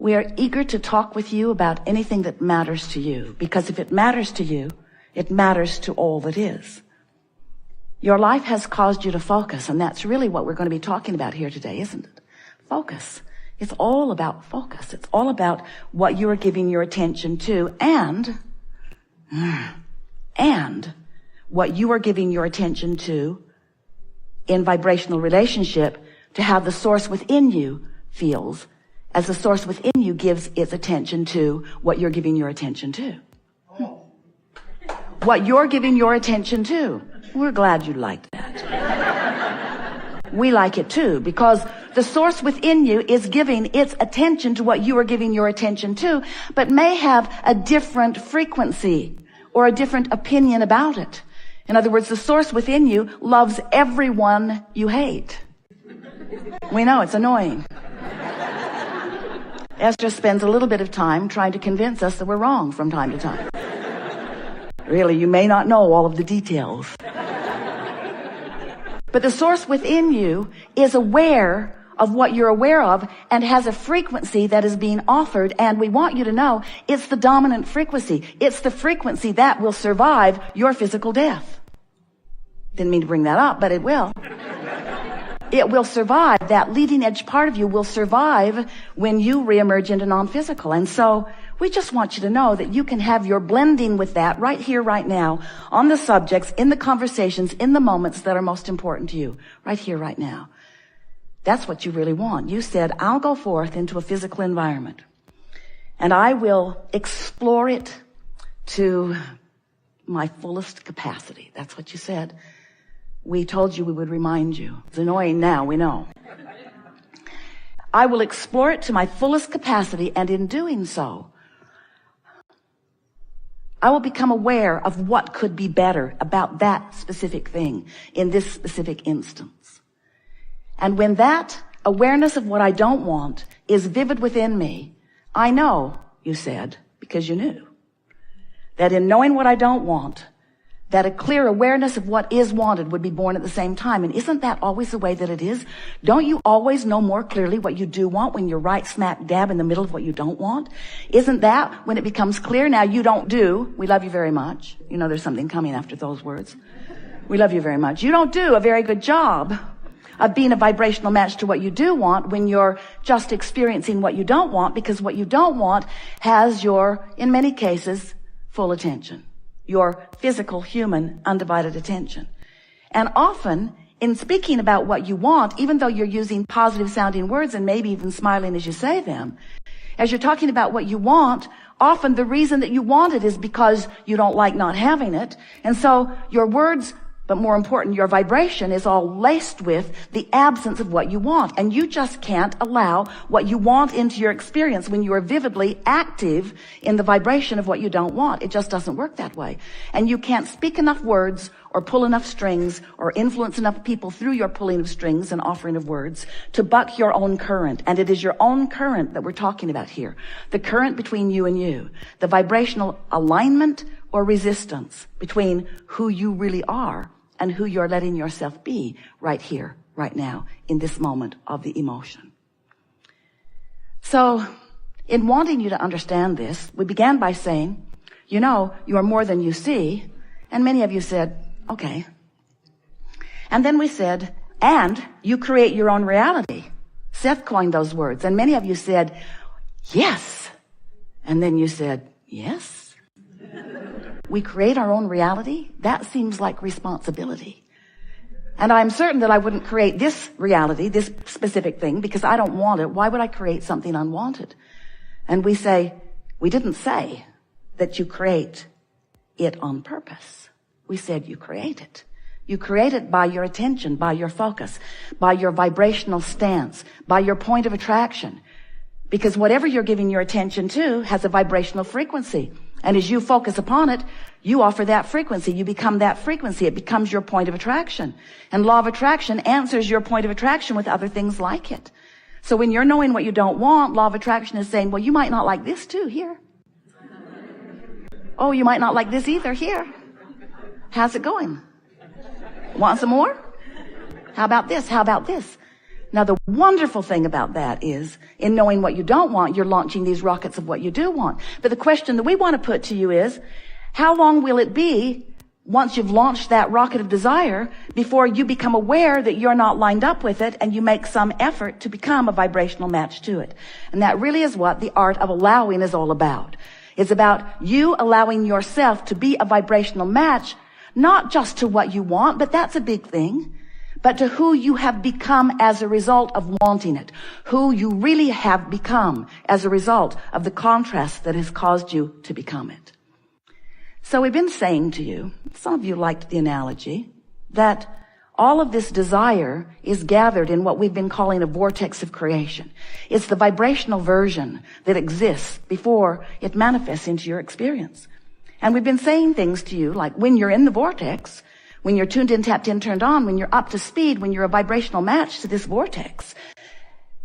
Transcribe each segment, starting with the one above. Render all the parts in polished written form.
We are eager to talk with you about anything that matters to you, because if it matters to you, it matters to all that is. Your life has caused you to focus, and that's really what we're going to be talking about here today, isn't it? Focus. It's all about focus. It's all about what you are giving your attention to and what you are giving your attention to in vibrational relationship to how the source within you feels as the source within you gives its attention to what you're giving your attention to. What you're giving your attention to. We're glad you liked that. We like it too, because the source within you is giving its attention to what you are giving your attention to, but may have a different frequency or a different opinion about it. In other words, the source within you loves everyone you hate. We know it's annoying. Esther spends a little bit of time trying to convince us that we're wrong from time to time. Really, you may not know all of the details. But the source within you is aware of what you're aware of and has a frequency that is being offered, and we want you to know it's the dominant frequency. It's the frequency that will survive your physical death. Didn't mean to bring that up, but it will. It will survive. That leading edge part of you will survive when you reemerge into non-physical. And so we just want you to know that you can have your blending with that right here, right now, on the subjects, in the conversations, in the moments that are most important to you, right here, right now. That's what you really want. You said, I'll go forth into a physical environment and I will explore it to my fullest capacity. That's what you said. We told you we would remind you. It's annoying now, we know. I will explore it to my fullest capacity, and in doing so, I will become aware of what could be better about that specific thing in this specific instance. And when that awareness of what I don't want is vivid within me, I know, you said, because you knew, that in knowing what I don't want, that a clear awareness of what is wanted would be born at the same time. And isn't that always the way that it is? Don't you always know more clearly what you do want when you're right smack dab in the middle of what you don't want? Isn't that when it becomes clear? Now you don't do, we love you very much. You know there's something coming after those words. We love you very much. You don't do a very good job of being a vibrational match to what you do want when you're just experiencing what you don't want, because what you don't want has your, in many cases, full attention. Your physical, human, undivided attention. And often, in speaking about what you want, even though you're using positive sounding words and maybe even smiling as you say them, as you're talking about what you want, often the reason that you want it is because you don't like not having it. And so your words, but more important, your vibration is all laced with the absence of what you want. And you just can't allow what you want into your experience when you are vividly active in the vibration of what you don't want. It just doesn't work that way. And you can't speak enough words or pull enough strings or influence enough people through your pulling of strings and offering of words to buck your own current. And it is your own current that we're talking about here. The current between you and you. The vibrational alignment or resistance between who you really are and who you're letting yourself be right here, right now, in this moment of the emotion. So, in wanting you to understand this, we began by saying, you know, you are more than you see, and many of you said, okay. And then we said, and you create your own reality. Seth coined those words, and many of you said, yes. And then you said, yes. We create our own reality? That seems like responsibility. And I'm certain that I wouldn't create this reality, this specific thing, because I don't want it. Why would I create something unwanted? And we say, we didn't say that you create it on purpose. We said you create it. You create it by your attention, by your focus, by your vibrational stance, by your point of attraction. Because whatever you're giving your attention to has a vibrational frequency. And as you focus upon it, you offer that frequency. You become that frequency. It becomes your point of attraction. And law of attraction answers your point of attraction with other things like it. So when you're knowing what you don't want, law of attraction is saying, well, you might not like this too, here. Oh, you might not like this either, here. How's it going? Want some more? How about this? How about this? Now, the wonderful thing about that is, in knowing what you don't want, you're launching these rockets of what you do want. But the question that we want to put to you is, how long will it be once you've launched that rocket of desire before you become aware that you're not lined up with it and you make some effort to become a vibrational match to it? And that really is what the art of allowing is all about. It's about you allowing yourself to be a vibrational match, not just to what you want, but that's a big thing, but to who you have become as a result of wanting it, who you really have become as a result of the contrast that has caused you to become it. So we've been saying to you, some of you liked the analogy, that all of this desire is gathered in what we've been calling a vortex of creation. It's the vibrational version that exists before it manifests into your experience. And we've been saying things to you like, when you're in the vortex, when you're tuned in, tapped in, turned on, when you're up to speed, when you're a vibrational match to this vortex,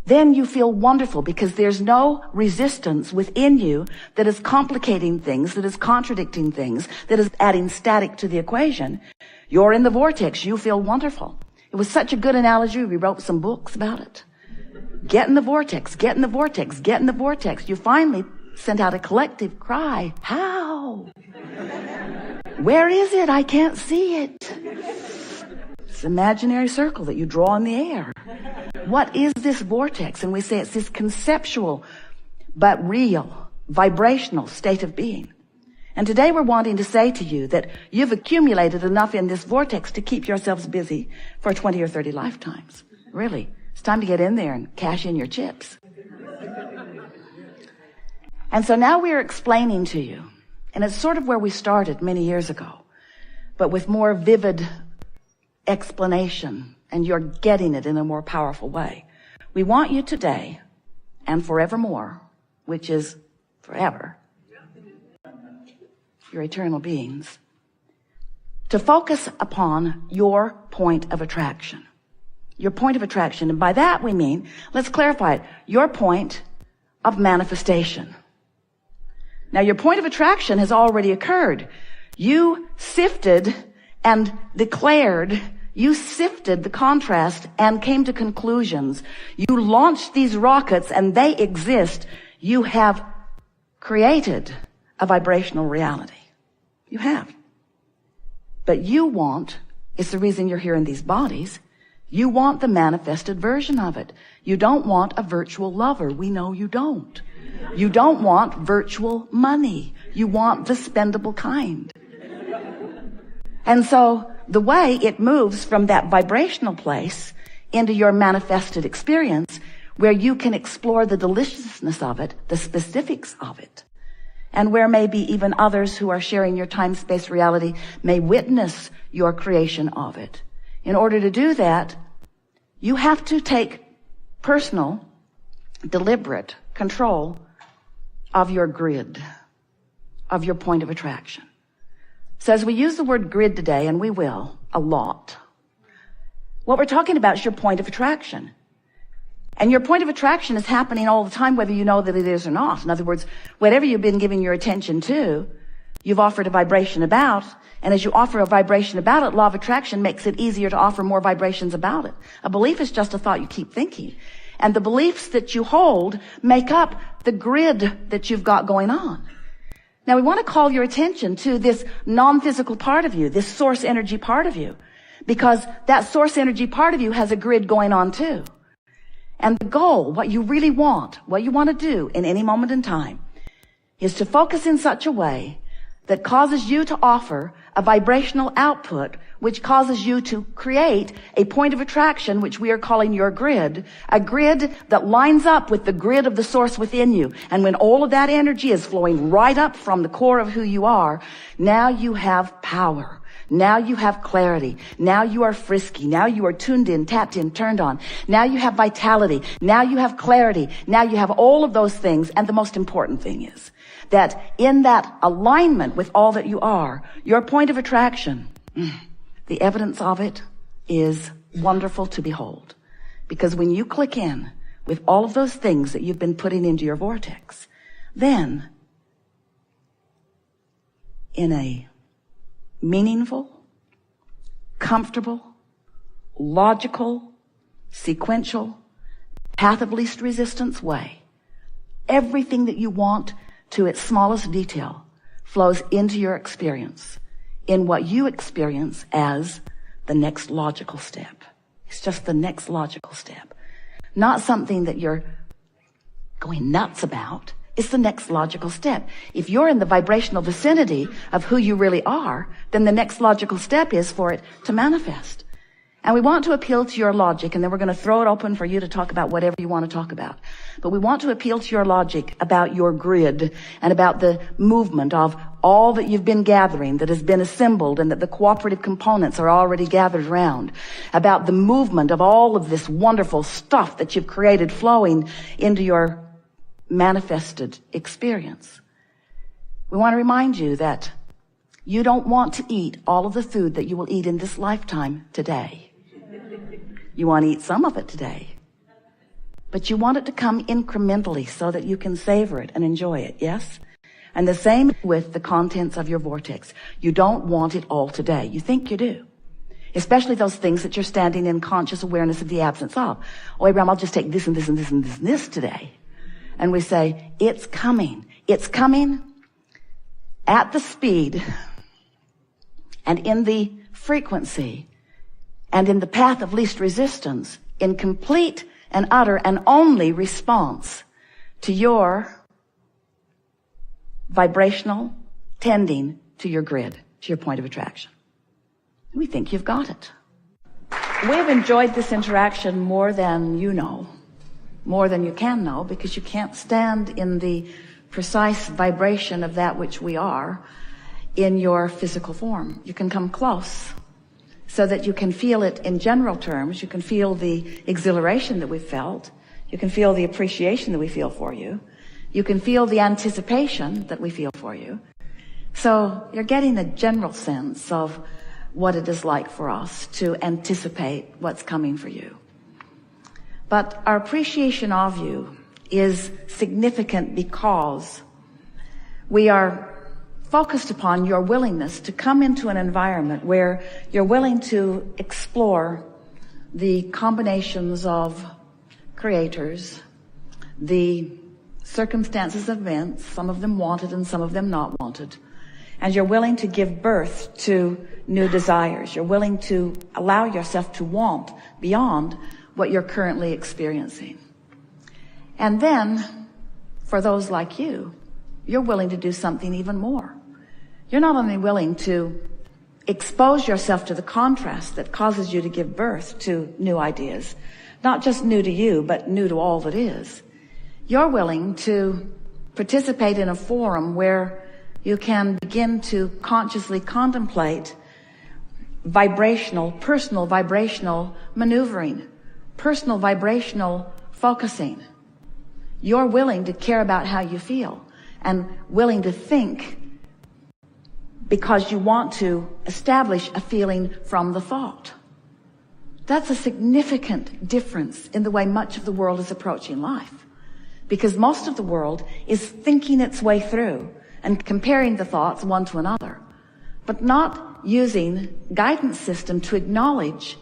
then you feel wonderful because there's no resistance within you that is complicating things, that is contradicting things, that is adding static to the equation. You're in the vortex. You feel wonderful. It was such a good analogy. We wrote some books about it. Get in the vortex, get in the vortex, get in the vortex. You finally sent out a collective cry. How? Where is it? I can't see it. It's an imaginary circle that you draw in the air. What is this vortex? And we say it's this conceptual but real, vibrational state of being. And today we're wanting to say to you that you've accumulated enough in this vortex to keep yourselves busy for 20 or 30 lifetimes. Really. It's time to get in there and cash in your chips. And so now we're explaining to you, and it's sort of where we started many years ago, but with more vivid explanation, and you're getting it in a more powerful way. We want you today and forevermore, which is forever, you're eternal beings, to focus upon your point of attraction. Your point of attraction. And by that we mean, let's clarify it, your point of manifestation. Now, your point of attraction has already occurred. You sifted and declared, you sifted the contrast and came to conclusions. You launched these rockets and they exist. You have created a vibrational reality. You have. But you want, it's the reason you're here in these bodies, you want the manifested version of it. You don't want a virtual lover. We know you don't. You don't want virtual money. You want the spendable kind. And so the way it moves from that vibrational place into your manifested experience, where you can explore the deliciousness of it, the specifics of it, and where maybe even others who are sharing your time-space reality may witness your creation of it. In order to do that, you have to take personal, deliberate control of your grid, of your point of attraction. So as we use the word grid today, and we will, a lot, what we're talking about is your point of attraction. And your point of attraction is happening all the time, whether you know that it is or not. In other words, whatever you've been giving your attention to, you've offered a vibration about, and as you offer a vibration about it, law of attraction makes it easier to offer more vibrations about it. A belief is just a thought you keep thinking. And the beliefs that you hold make up the grid that you've got going on. Now, we want to call your attention to this non-physical part of you, this source energy part of you, because that source energy part of you has a grid going on too. And the goal, what you really want, what you want to do in any moment in time, is to focus in such a way that causes you to offer a vibrational output, which causes you to create a point of attraction, which we are calling your grid, a grid that lines up with the grid of the source within you. And when all of that energy is flowing right up from the core of who you are, now you have power. Now you have clarity. Now you are frisky. Now you are tuned in, tapped in, turned on. Now you have vitality. Now you have clarity. Now you have all of those things. And the most important thing is that in that alignment with all that you are, your point of attraction, the evidence of it is wonderful to behold. Because when you click in with all of those things that you've been putting into your vortex, then in a meaningful, comfortable, logical, sequential, path of least resistance way. Everything that you want to its smallest detail flows into your experience in what you experience as the next logical step. It's just the next logical step. Not something that you're going nuts about. It's the next logical step. If you're in the vibrational vicinity of who you really are, then the next logical step is for it to manifest. And we want to appeal to your logic, and then we're going to throw it open for you to talk about whatever you want to talk about. But we want to appeal to your logic about your grid and about the movement of all that you've been gathering, that has been assembled, and that the cooperative components are already gathered around, about the movement of all of this wonderful stuff that you've created flowing into your manifested experience. We want to remind you that you don't want to eat all of the food that you will eat in this lifetime today. You want to eat some of it today, but you want it to come incrementally so that you can savor it and enjoy it, yes? And the same with the contents of your vortex. You don't want it all today. You think you do, especially those things that you're standing in conscious awareness of the absence of. Oh, Abraham, I'll just take this and this and this and this and this today. And we say, it's coming. It's coming at the speed and in the frequency and in the path of least resistance, in complete and utter and only response to your vibrational tending to your grid, to your point of attraction. We think you've got it. We've enjoyed this interaction more than you know, more than you can know, because you can't stand in the precise vibration of that which we are in your physical form. You can come close so that you can feel it in general terms. You can feel the exhilaration that we felt. You can feel the appreciation that we feel for you. You can feel the anticipation that we feel for you. So you're getting a general sense of what it is like for us to anticipate what's coming for you. But our appreciation of you is significant because we are focused upon your willingness to come into an environment where you're willing to explore the combinations of creators, the circumstances of events, some of them wanted and some of them not wanted. And you're willing to give birth to new desires. You're willing to allow yourself to want beyond what you're currently experiencing. And then, for those like you, you're willing to do something even more. You're not only willing to expose yourself to the contrast that causes you to give birth to new ideas, not just new to you, but new to all that is. You're willing to participate in a forum where you can begin to consciously contemplate personal vibrational maneuvering, personal vibrational focusing. You're willing to care about how you feel and willing to think because you want to establish a feeling from the thought. That's a significant difference in the way much of the world is approaching life, because most of the world is thinking its way through and comparing the thoughts one to another, but not using guidance system to acknowledge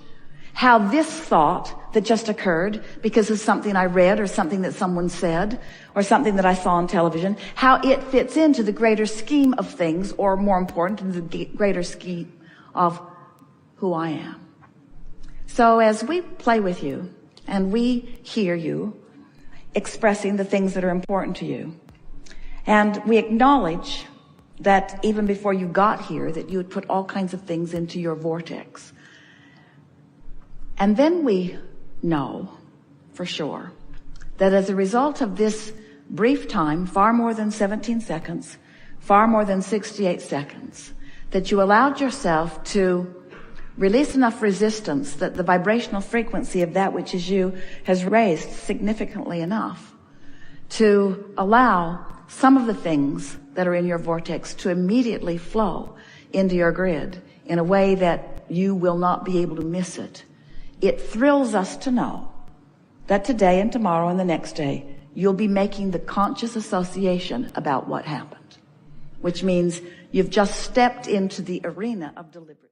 how this thought that just occurred because of something I read or something that someone said or something that I saw on television, how it fits into the greater scheme of things, or more important, the greater scheme of who I am. So as we play with you and we hear you expressing the things that are important to you, and we acknowledge that even before you got here that you had put all kinds of things into your vortex, and then we know for sure that as a result of this brief time, far more than 17 seconds, far more than 68 seconds, that you allowed yourself to release enough resistance that the vibrational frequency of that which is you has raised significantly enough to allow some of the things that are in your vortex to immediately flow into your grid in a way that you will not be able to miss it. It thrills us to know that today and tomorrow and the next day, you'll be making the conscious association about what happened, which means you've just stepped into the arena of deliberate.